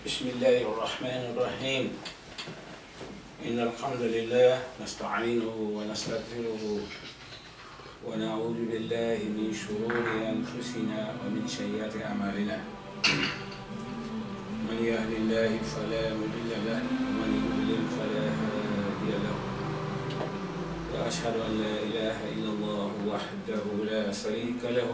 بسم الله الرحمن الرحيم إن الحمد لله نستعينه ونستغفره ونعوذ بالله من شرور أنفسنا ومن سيئات أعمالنا من يهد الله فلا مضل له ومن يضلل فلا هادي له وأشهد أن لا إله إلا الله وحده لا شريك له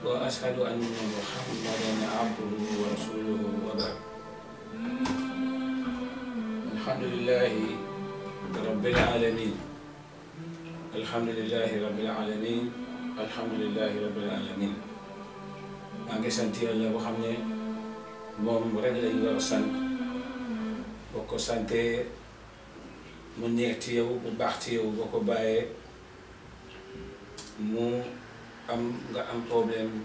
وأشهد أن محمدًا عبده ورسوله وبعد. الحمد لله رب العالمين. الحمد لله رب العالمين. الحمد لله رب العالمين. maa ngi sant Yàlla boo xam ne moom rek lañu war a sant boo ko santee mu neex ci yow bu baax ci yow boo ko bàyyee mu nga am problème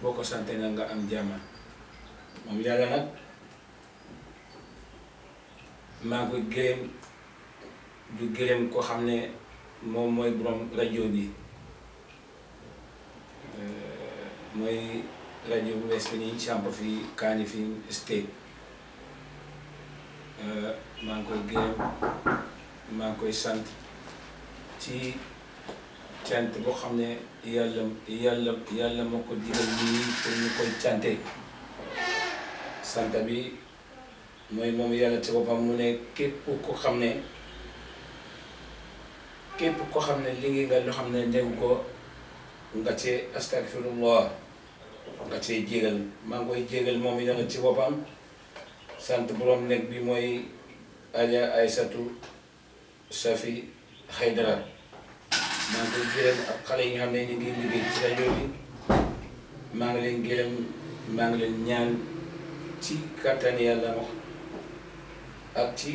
boo ko sante na nga am jàmm moom Yàlla nag maa ngi koy gërëm du gërëm ko xam ne moom mooy borom rajo bi mooy rajo bu bees bi nii samp fii Kanifing State maa ngi koy gërëm maa ngi koy sant ci cant boo xam ne yàlla moo ko digal nii pour ñu koy cante sant bi mooy moom Yàlla ci boppam mu ne képp ko xam ne liggéey nga loo xam ne ndegu ko nga cee astagfirullah nga cee jégal maa ngi koy jégal moom Yàlla ci boppam sant borom nekk bi mooy Adja Aysatu Safi Haydara maa ngi koy gërëm ak xale yi nga xam ne ñu ngi liggéey ci rajo bi maa ngi leen gërëm maa ngi leen ñaan ci kattan Yàlla ak ci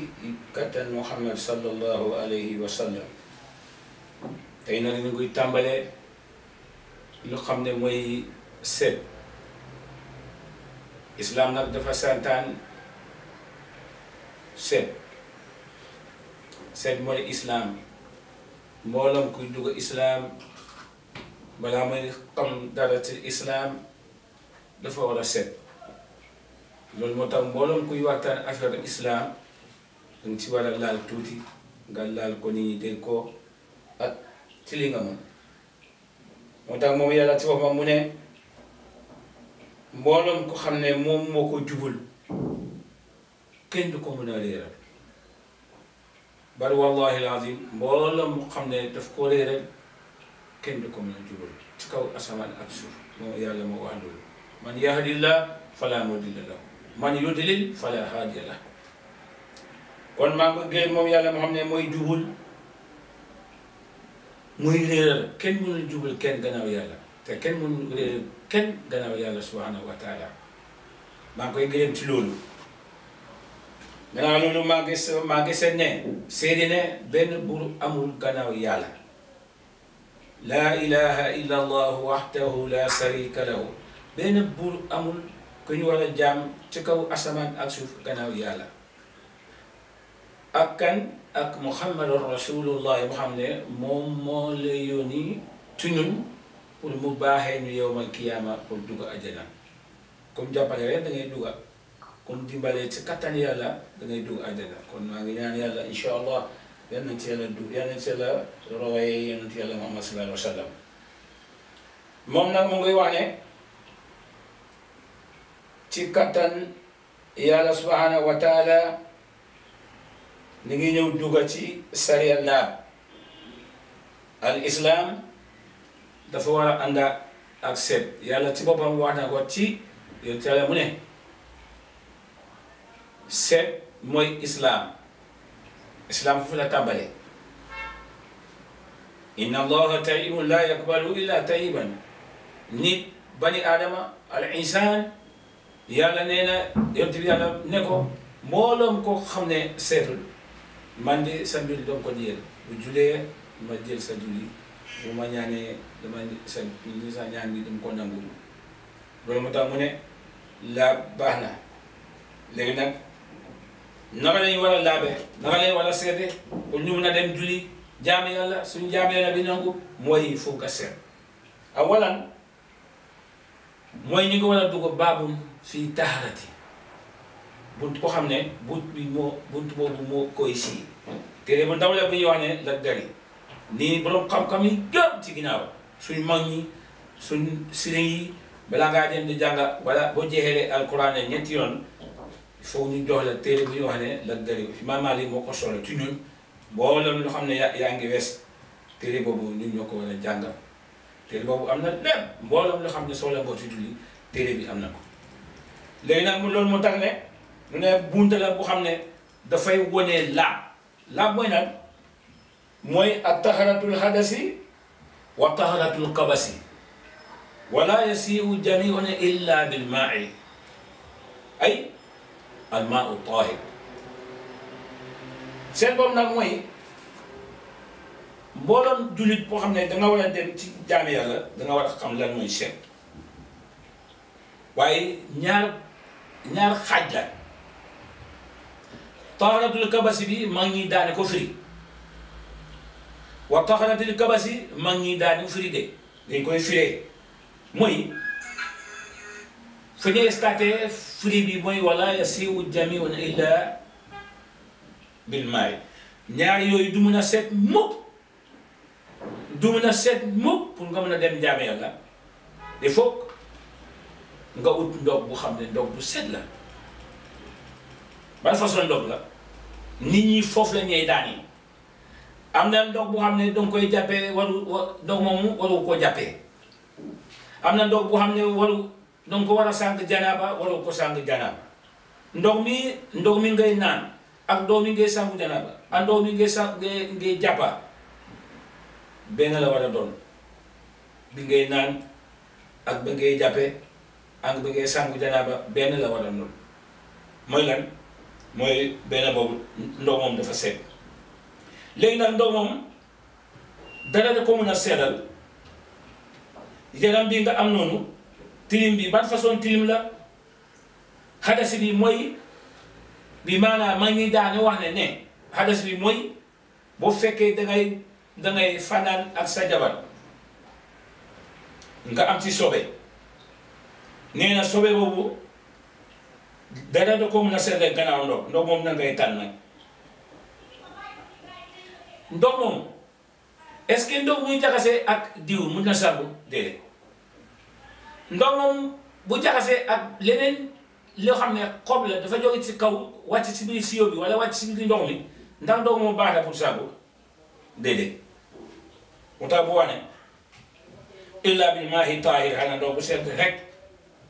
kattan Muhammad sallallahu alayhi wa sallam tey nag ñu ngi tàmbalee lu xam ne mooy seet islam nag dafa santaan seet mooy islam mboolam kuy dugg islam balaa muy xam dara ci islam dafa war a seet loolu moo tax mboolam kuy waxtaan affaire islam danga ci war a laal tuuti nga laal ko nit ñi dégg ko ak ci li nga mën moo tax moom Yàlla ci boppam mu ne mboolam ko xam ne moom moo ko jubul kenn du ko mën a réeral bari wallahi alazim mboolam mu xam ne daf ko réeral kenn du ko mën a jubal ci kaw asamaan ak suuf moom Yàlla moo wax loolu man yahdillah fala mudilla lahu man yudlil fala haadiya lahu kon maa ngi gërëm moom Yàlla moo xam ne mooy jubul muy réeral kenn mënul jubal kenn gannaaw Yàlla te kenn mënul réeral kenn gannaaw Yàlla subhanahu wa taala maa ngi koy gërëm ci loolu gannaaw loolu maa ngi seet ne seede ne benn buur amul gannaaw Yàlla laa ilaha illa allahu wahdahu la sharika lahu benn buur amul ku ñu war a jaam ci kaw asamaan ak suuf gannaaw Yàlla ak kan ak Muhammadur rasulullah mu xam ne moom moo la yónni ci ñun pour mu baaxee ñu yowmal kiyaama pour dugg àjjana comme jàppale rek da ngay dugga comme dimbalee ci kattan Yàlla da ngay dugg àjjana kon maa ngi ñaan Yàlla insha allah yal nañ ci Yàlla dugg yal nañ ci Yàlla roye yonent Yàlla Muhammad sallallahu alayhi wa sallam moom nag mu ngi wax ne ci kattan Yàlla subhanahu wa taala ni ngi ñëw dugga ci sariya laab al islam dafa war a ànd ak seet Yàlla ci boppam wax na ko ci yonent Yàlla mu ne seet mooy islaam foofu la tàmbale inna allaha tayyibun la yaqbalu illa tayyiban nit bani aadama al insaan yàlla nee na yonent bi yàlla ne ko mbooloom ko xam ne seetul man de sa mbir doom ko jël bu julee ma jël sa julli bu ma ñaanee dama sa ñaan bi dama ko nangu loolu moo tax mu ne laab baax na léegi nag naka lañu war a laabee naka lañu war a seete pour ñu mun a dem julli jaam yàlla suñu jaam yàlla bi nangu mooy foog a seet awalan mooy ñu ngi war a dugg baabum fii taharati bunt ko xam ne bunt boobu moo koy sii téere bu ndaw la bu ñuy wax ne la dari nii borom xam-xam yi gëm ci ginnaaw suñ mag ñi suñ sëriñ yi balaa ngaa dem di jànga wala boo jeexee alquran ne ñetti yoon foog ñu jox la téere bu ñuy wax ne la dari Imaam Maalik moo ko solo ci ñun mboolem lu xam ne yaa ngi wes téere boobu ñun ñoo ko war a jàngal téere boobu am na lépp mboolem lu xam ne soxla nga ci julli téere bi am na ko léegi nag loolu moo tax ne mu ne bunta la bu xam ne dafay wone laab mooy nag mooy ak taharatul hadasi wa taharatul kabasi wala yasiu jamiun illa bil maai ay al maau tahir seen boobu nag mooy mbooloom jullit boo xam ne danga war a dem ci jaame yàlla danga war a xam lan mooy seet waaye ñaar xaaj la taharatul kabasi bi mag ñi daane ko firi wa taharatul kabasi mag ñi daane ko firi de dañ koy firee mooy fu ñuy staté firi bi mooy wala yasiu jamiun illa bil maay ñaar yooyu du mun a seet mukk pour nga mën a dem jaame yàlla il faut nga ut ndox bu xam ne ndox bu set la ban façon ndox la nit ñi foofu la ñuy daan yi am na ndox bu xam ne danga koy jàppee ndox moomu waru koo jàppee am na ndox bu xam ne danga ko war a sàng janaaba waru ko sàng janaaba ndox mi ngay naan ak ndox mi ngay sàngu janaaba ak ndox mi ngay jàppa benn la war a doon bi ngay naan ak bi ngay jàppe ak bi ngay sàngu janaaba benn la war a doon mooy lan mooy benn boobu ndox moom dafa seet léegi nag ndox moom dara da ko mën a seetal yaram bi nga am noonu tilim bi ban façon tilim la hadasi bi mooy bi maanaam ma ngi daane wax ne hadasi bi mooy boo fekkee dangay fanaan ak sa jabar nga am ci sobe nee na sobe boobu dara da ko mën a seetal gannaaw ndox moom na ngay tànn nag ndox moom est-ce que ndox muy jaxasee ak diw mun na sangu déedéet ndox moom bu jaxasee ak leneen loo xam ne xob la dafa jóge ci kaw wàcc ci biir siyo bi wala wàcc ci biir ndox mi ndax ndox moom baax na pour sangu déedéet mu tax bu wane illa bil maahi taahir xanaa ndox bu set rek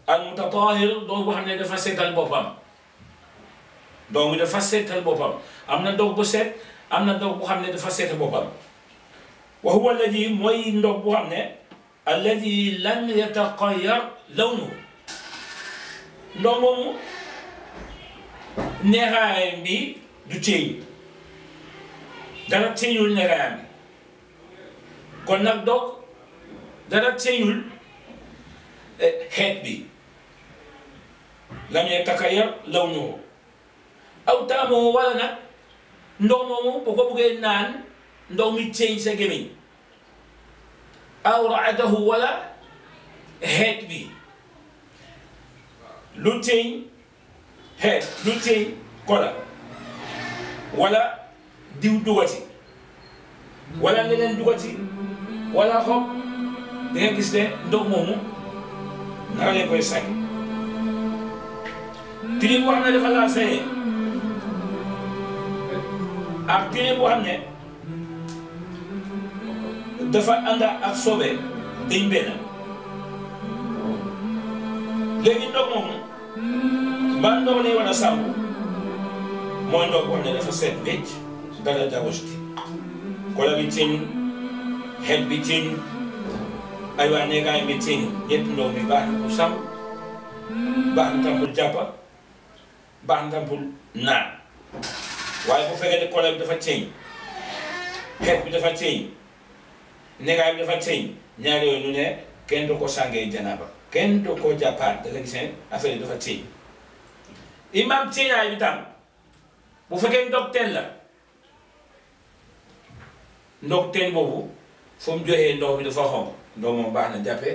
al mutatahir ndox bu xam ne dafa seetal boppam ndox mi dafa seetal boppam am na ndox bu set am na ndox bu xam ne dafa seetal boppam wa huwa alladi mooy ndox bu xam ne alladi lam yataqayyar lawnuhu ndox moomu neexaayam bi du ceeñ dara ceeñul neexaayam bi kon nag ndox dara ceeñul xeet bi lam yataqayyar lawnuhu aw taamuhu wala nag ndox moomu boo ko buggee naan ndox mi ceeñ sa gémmiñ aw raadahu wala xeet bi lu ceeñ xeet lu ceeñ kola wala diw dugati wala leneen dugati wala xob da nga gis ne ndox moomu naka leen koy sànni tilim boo xam ne dafa laa saye ak tilim boo xam ne dafa ànd ak sobe dañ benn léegi ndox moomu ban ndox lay war a sangu mooy ndox boo xam ne dafa set wecc dara dawasti kola bi tiñ xet bi tiñ aywa neegaay bi tiñ ñëpp ndox mi baax na pour sam baax na tam pour jàppa baax na tam pour naan waaye bu fekkee ne kola bi dafa tiñ xet bi dafa tiñ neegaay bi dafa tiñ ñaar yooyu ñu ne kenn du ko sàngee janaaba kenn du ko jàppaat da nga gis ne affaire yi dafa tiñ imam tiñaay bi tam bu fekkee ndox teen la ndox teen boobu fu mu joxee ndox mi dafa xonq ndox moom baax na jàppe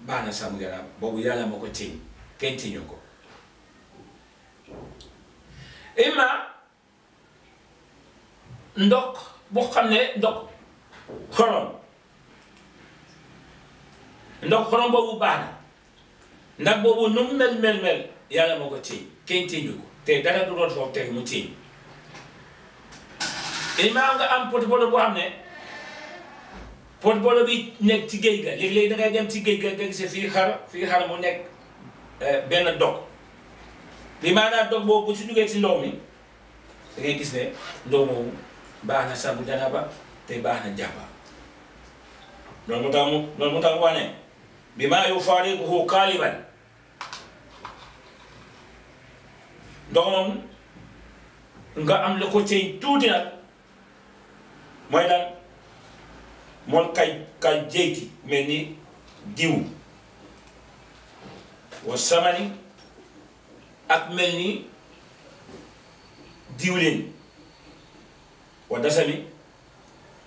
baax na sàmm janaaba boobu yàlla moo ko tiñ kenn tiñu ko imma ndox bu xam ne ndox xorom boobu baax na ndax boobu nu mu mel yàlla moo ko tiñ kenn tiñu ko te dara du doon foofu teg mu tiñ imma nga am pot-bolo boo xam ne pot-bolo bi nekk ci géej ga léeg-léeg da ngay dem ci géej ga nga gisee fii xar mu nekk benn dog li maanaam dog boobu bu ci duggee ci ndox mi da ngay gis ne ndox moomu baax na sangu janaaba te baax na jàppa loolu mu tax mu wax ne bi maa yufaariquhu qaaliban ndox moom nga am lu ko ceeñ tuuti nag mooy lan moom kay jeyti mel ni diw wa samani ak mel ni diwlin wa dasami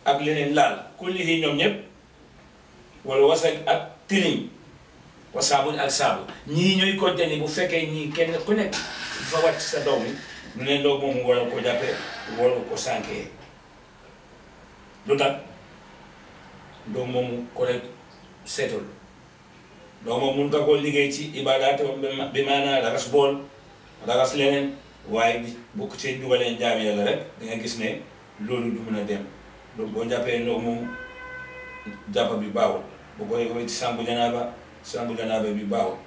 ak leneen laal kullihi ñoom ñëpp wala wasak ak tilim wa saabun ak saabu ñii ñooy continuer bu fekkee ñii kenn ku nekk fa wàcc sa doom yi ñu ne ndox moomu war a ko jàppe wala ko sànkee lu tax ndox moomu ko rek seetul ndox moom mun nga koo liggéey ci ibaadaat bi maanaa raxas bool raxas leneen waaye bu ko ci dugalee jaami yàlla rek da nga gis ne loolu du mun a dem donc boo jàppee ndox moomu jàppa bi baaxul bu koy ci sangu janaaba bi baaxul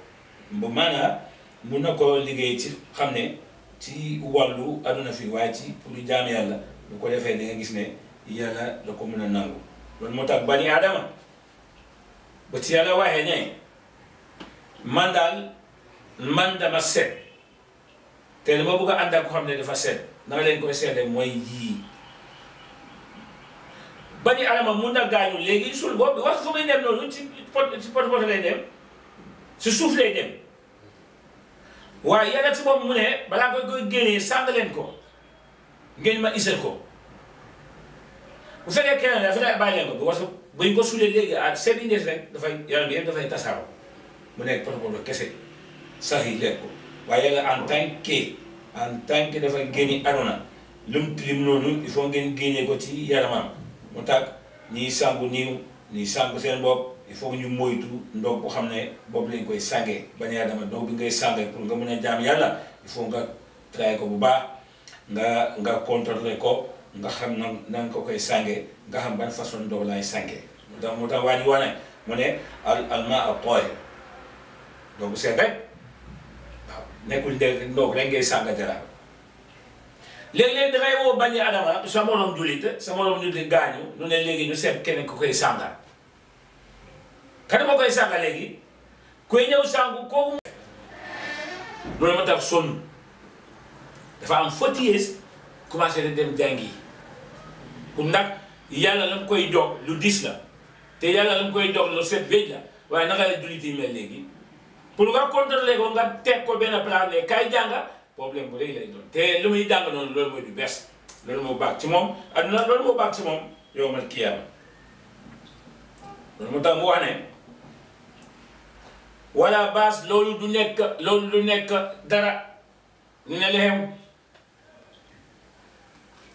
bu maanaa mun na ko liggéey ci xam ne ci wàllu aduna fi waaye ci pour jaami yàlla bu ko defee da nga gis ne yàlla da ko mun a nangu loolu moo tax bani Adama ba ci yàlla waxee ne man dama set te dama bëgg a ànd ak ko xam ne dafa set naka leen koy seetee mooy yii bani Adama mun na gaañu léegi suul boobu wax fu muy dem noonu ci pot lay dem si suuf lay dem waaye yàlla ci boobu mu ne balaa koy génnee sàng leen ko ngeen ma isal ko bu fekkee keneen dafa ne bàyyi leen ko parce que buñ ko suulee léegi ak seet yi des rek dafay yaram bi yëpp dafay tasaaroo mu nekk pot kese sax yi lekk ko waaye yàlla en tant que dafa génne aduna lu mu tilim noonu il faut ngeen génnee ko ci yaramam mu tax ñiy sangu niiw ñiy sangu seen bopp il faut ñu moytu ndox bu xam ne boobu lañ koy sàngee bañ a dama ndox bi ngay sàngee pour nga mën a jaam yàlla il faut nga traité ko bu baax nga contrôler ko nga xam na nga ko koy sàngee nga xam ban façon ndox laay sàngee moo tax waa ji wane mu ne al maa at-taahir ndox bu seet rek waaw nekkul ndox rek ngay sàng jaraab léeg-léeg dangay woo bani Adama sa morom jullit gaañu nu ne léegi ñu seet keneen ku koy sànga kan moo koy sànga léegi kuy ñëw sàngu kooku loolu ma tax sonn dafa am 40 years commencé na dem jàngi pour nag yàlla la mu koy jox lu dis la te yàlla la mu koy jox lu set wéj la waaye naka la jullit yi mel léegi pour nga contrôler ko nga teg ko benn plan ne kay jànga problème bu rëy lay doon te lu muy jàng noonu loolu mooy du bees loolu moo baax ci moom adduna loolu moo baax ci moom yawmal qiyaama loolu moo tax mu wax ne wala baas loolu du nekk dara ñu ne lu xew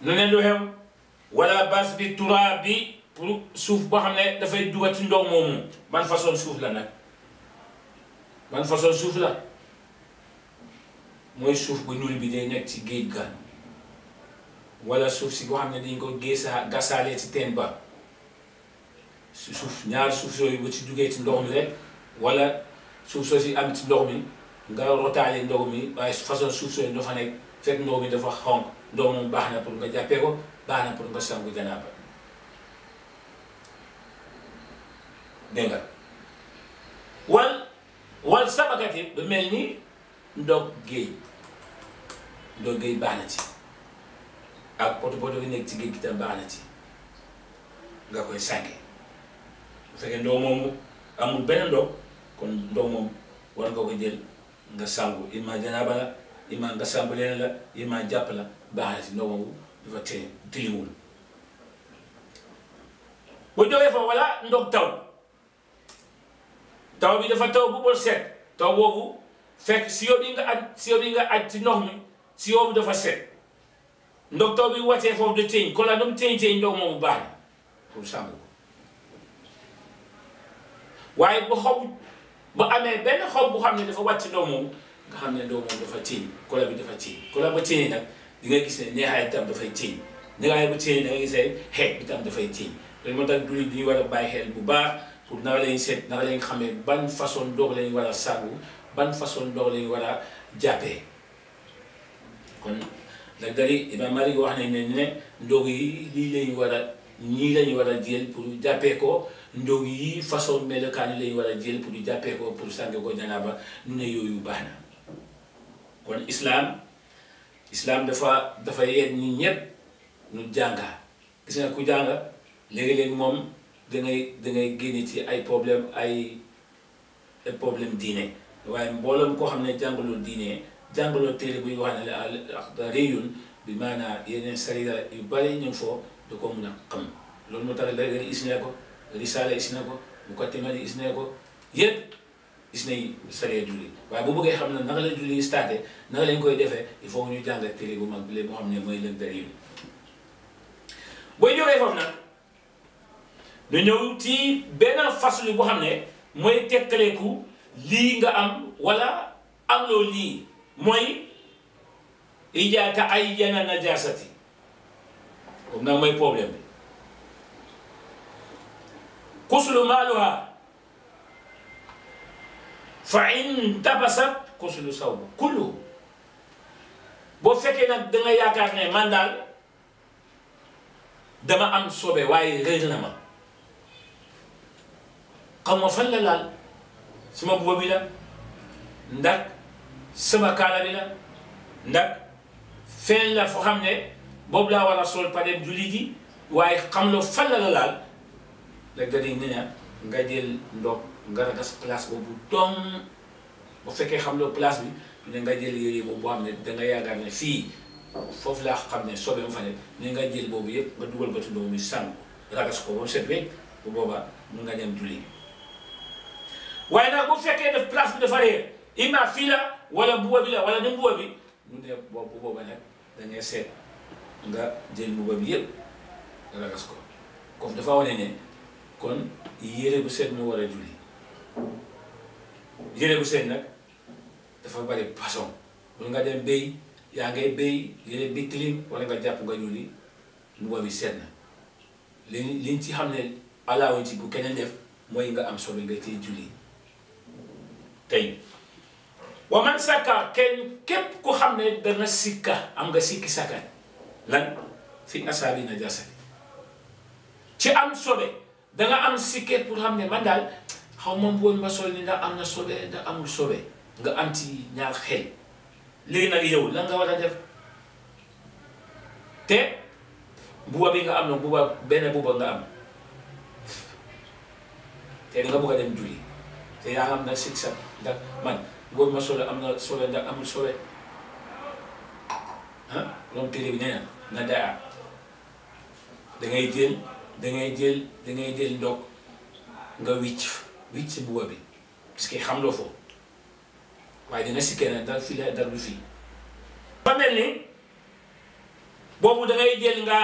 ñu ne lu xew wala baas bi turaa bi pour suuf boo xam ne dafay dugal ci ndox moomu ban façon suuf la nag ban façon suuf la mooy suuf bu ñuul bi day nekk ci géej ga wala suuf si boo xam ne dañ ko gasaale ci teen ba suuf ñaar suuf yooyu bu ci duggee ci ndox mi rek wala suuf soo si am ci ndox mi nga rotaale ndox mi waaye façon suuf sooy dafa nekk fekk ndox mi dafa xonq ndox moom baax na pour nga jàppee ko baax na pour nga sangu janaaba dégg nga wal sabakat yi ba mel ni ndox géej baax na ci ak poto bi nekk ci géej gi tam baax na ci nga koy sànge bu fekkee ndox moomu amul benn ndox kon ndox moom war nga ko jël nga sangu ima janaaba la ima nga sangu leneen la ima jàpp la baax na ci ndox moomu dafa tilimul bu jógee fa wala ndox taw bi dafa taw bu bol set taw boobu fekk siyo bi nga aj ci ndox mi siyo bi dafa set ndox taw bi wàccee foofu de teeñ kon la dum teeñ ndox moomu baax na pour sangu ko waaye bu amee benn xob bu xam ne dafa wàcc ndox moomu nga xam ne ndox moomu dafa teeñ kola bi dafa teeñ kola ba teeñee nag di nga gis ne neexaay tam dafay teeñ neexaay bu teeñee da nga gis ne xeet bi tam dafay teeñ loolu moo tax jullit bi war a bàyyi xel bu baax pour naka lañ seet naka lañ xamee ban façon ndox lañ war a sangu ban façon ndox lañ war a jàppee kon nag dari Imam Malik wax nañ ne ndox yi lii lañ war a ñii lañ war a jël pour jàppee ko ndox yi façon melokaan yi lañ war a jël pour jàppee ko pour sange ko janaaba ñu ne yooyu baax na kon islam dafa yéen ñi ñëpp ñu jànga gis nga ku jànga léegi-léegi moom dangay génne ci ay problème diine waaye mbooloom koo xam ne jàngaloo diine jàngaloo téere bu ñu wax ne la réyun bi maanaam yeneen sarira yu bari ñu foo da ko mun a xam loolu moo tax léegi is ne ko risaala is ne ko mukaddimati is ne ko yëpp is ne saree julli waaye bu bëggee xam ne naka la julli starté naka lañ koy defee il faut ñu jàngal téere bu mag bi moo xam ne mooy lëg da réyun booy jógee foofu nag ñu ñëw ci benn faslu boo xam ne mooy tekkaleeku lii nga am wala am loo lii mooy ijaata ay jana najasati comme nag mooy problème bi kuslu maaluha fa in tabasat kuslu sawbu kullu boo fekkee nag da nga yaakaar ne man daal dama am sobe waaye réer na ma xam nga fan la laal sama buba bi la ndax sama kaala bi la ndax feneen la foo xam ne boobu laa war a sol pa dem julli ji waaye xam loo fan la laal rek da di ne nga jël ndox nga ragas place boobu dong bu fekkee xam loo place bi ne nga jël yére boobu boo xam ne danga yaakaar ne fii foofu laa xam ne sobe mu fa ne ne nga jël boobu yëpp nga dugal ba ci ndox mi sànq ragas ko ba mu set wecc bu boobaa mun nga dem julli waaye nag bu fekkee def place bi dafa réer ima fii la wala buba bi la wala ni buba bi ñu ne boobu booba nag da ngay seet nga jël buba bi yëpp nga ragas ko comme dafa wane ne kon yére bu set mu war a julli yére bu set nag dafa bari façon bu nga dem béy yaa ngay béy yére bi tilim wala nga jàpp nga julli buba bi set na liñ ci xam ne alaawuñ ci bu keneen def mooy nga am sobe nga ciy julli tey wa man sakka kenn képp ku xam ne dana sikka am nga sikki sakka lan fi asaabi najasati ci am sobe danga am sikke pour xam ne man daal xaw ma woon ma sol ni ndax am na sobe ndax amul sobe nga am ci ñaar xel léegi nag yow lan nga war a def te buba bi nga am na buba benn buba nga am te nga bëgg a dem julli te yaa am nag sikk sax ndax man boobu ma sobe am na sobe ndax amul sobe ah loolu téere bi nee na daa dangay jël ndox nga wicc buba bi parce que xam loo foofu waaye dina sikkee na dal fii la dal du fii ba mel ni boobu dangay jël nga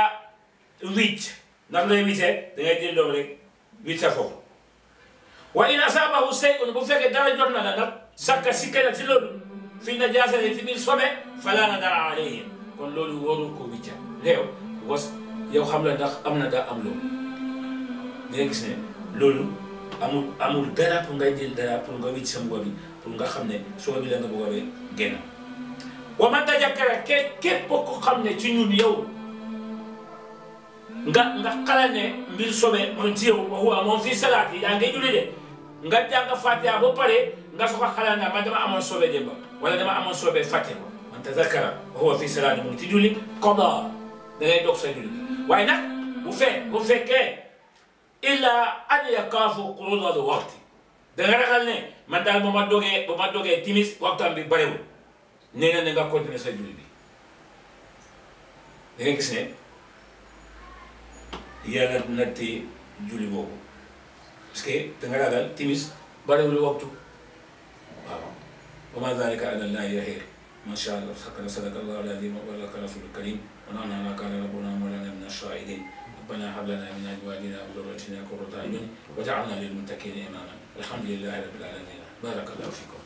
wicc ndax lay wiccee dangay jël ndox rek wicc sa foofu wa in asaabahu shay'un bu fekkee dara jot na la nag sakka sikke na ci loolu fi najaasati ci biir sobe falaa nadara alayhi kon loolu warul ko wicca réew was yow xam la ndax am na daa am loolu nga gis ne loolu amul dara pour nga jël dara pour nga wicc sa mbuba bi pour nga xam ne sobe bi la nga bëgg a génn wa man tajakkara képp ko xam ne ci ñun yow nga xalaat ne mbir sobe moom ci yow waxuwa moom fii salaat yi yaa ngi julli de nga jàng Fatiha ba pare nga soog a xalaat ne man dama amoon sobe démb wala dama amoon sobe fàtte ko man tazakkara waxuwa fii salaat yi moom ci julli qada da ngay dog sa julli waaye nag bu fekkee illa an yakaafu quruda al waqti da nga ragal ne man daal ba ma dogee timis waxtaan bi barewul nee na nga continuer sa julli bi da nga gis ne yàlla dina téye julli boobu parce que da nga ragal timis barewul waxtu waaw wa ma zalika ala llahi yasiir ma sha Allah sadaka Allahu al-azim wa baraka rasulul karim wa nahnu ala kana rabbuna mawlana min ash-shahidin ربنا هب لنا من ازواجنا وذريتنا قرة اعين وجعلنا للمتقين اماما الحمد لله رب العالمين بارك الله فيكم